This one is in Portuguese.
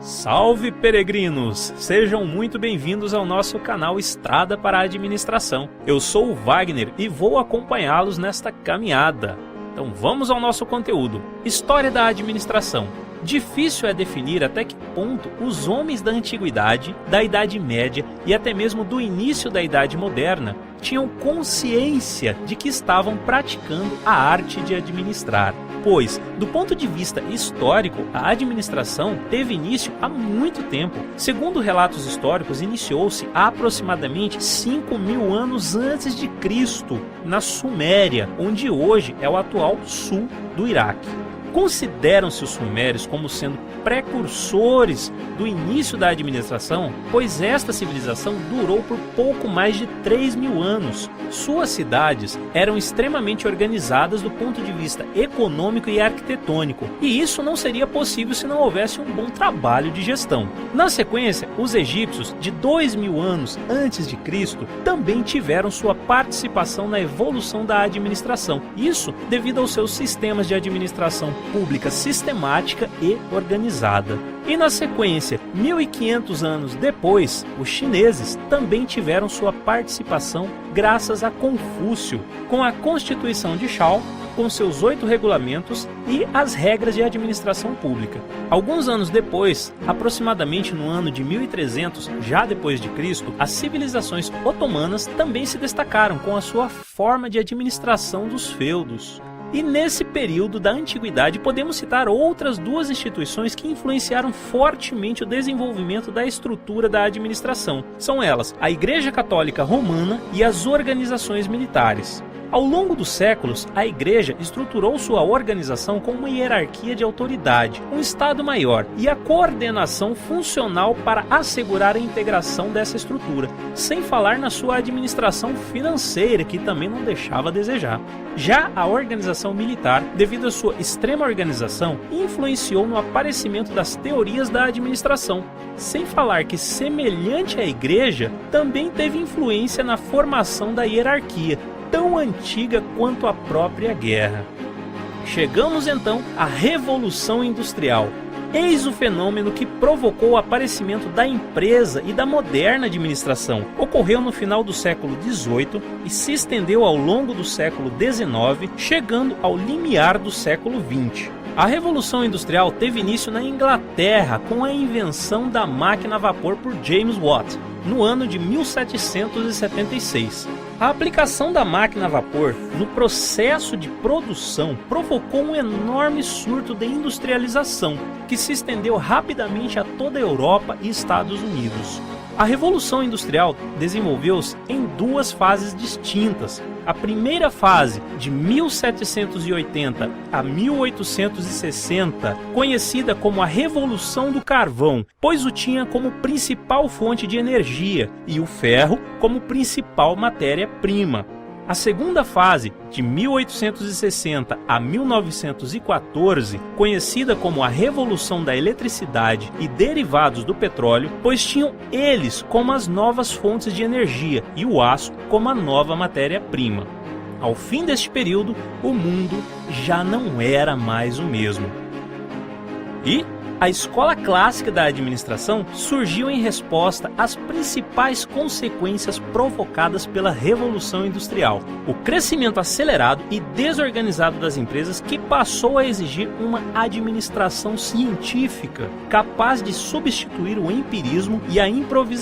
Salve peregrinos! Sejam muito bem-vindos ao nosso canal Estrada para a Administração. Eu sou o Wagner e vou acompanhá-los nesta caminhada. Então vamos ao nosso conteúdo. História da administração. Difícil é definir até que ponto os homens da antiguidade, da Idade Média e até mesmo do início da Idade Moderna tinham consciência de que estavam praticando a arte de administrar. Pois, do ponto de vista histórico, a administração teve início há muito tempo. Segundo relatos históricos, iniciou-se há aproximadamente 5.000 anos antes de Cristo, na Suméria, onde hoje é o atual sul do Iraque. Consideram-se os sumérios como sendo precursores do início da administração, pois esta civilização durou por pouco mais de 3.000 anos. Suas cidades eram extremamente organizadas do ponto de vista econômico e arquitetônico, e isso não seria possível se não houvesse um bom trabalho de gestão. Na sequência, os egípcios, de 2.000 anos antes de Cristo, também tiveram sua participação na evolução da administração, isso devido aos seus sistemas de administração pública sistemática e organizada. E na sequência, 1.500 anos depois, os chineses também tiveram sua participação graças a Confúcio, com a Constituição de Shao, com seus 8 regulamentos e as regras de administração pública. Alguns anos depois, aproximadamente no ano de 1300, já depois de Cristo, as civilizações otomanas também se destacaram com a sua forma de administração dos feudos. E nesse período da antiguidade podemos citar outras duas instituições que influenciaram fortemente o desenvolvimento da estrutura da administração. São elas a Igreja Católica Romana e as organizações militares. Ao longo dos séculos, a Igreja estruturou sua organização com uma hierarquia de autoridade, um Estado maior e a coordenação funcional para assegurar a integração dessa estrutura, sem falar na sua administração financeira, que também não deixava a desejar. Já a organização militar, devido à sua extrema organização, influenciou no aparecimento das teorias da administração, sem falar que, semelhante à Igreja, também teve influência na formação da hierarquia, tão antiga quanto a própria guerra. Chegamos então à Revolução Industrial. Eis o fenômeno que provocou o aparecimento da empresa e da moderna administração. Ocorreu no final do século XVIII e se estendeu ao longo do século XIX, chegando ao limiar do século XX. A Revolução Industrial teve início na Inglaterra com a invenção da máquina a vapor por James Watt, no ano de 1776. A aplicação da máquina a vapor no processo de produção provocou um enorme surto de industrialização, que se estendeu rapidamente a toda a Europa e Estados Unidos. A Revolução Industrial desenvolveu-se em duas fases distintas. A primeira fase, de 1780 a 1860, conhecida como a Revolução do Carvão, pois o tinha como principal fonte de energia e o ferro como principal matéria-prima. A segunda fase, de 1860 a 1914, conhecida como a Revolução da Eletricidade e derivados do petróleo, pois tinham eles como as novas fontes de energia e o aço como a nova matéria-prima. Ao fim deste período, o mundo já não era mais o mesmo. E a escola clássica da administração surgiu em resposta às principais consequências provocadas pela Revolução Industrial. O crescimento acelerado e desorganizado das empresas, que passou a exigir uma administração científica, capaz de substituir o empirismo e a improvisação.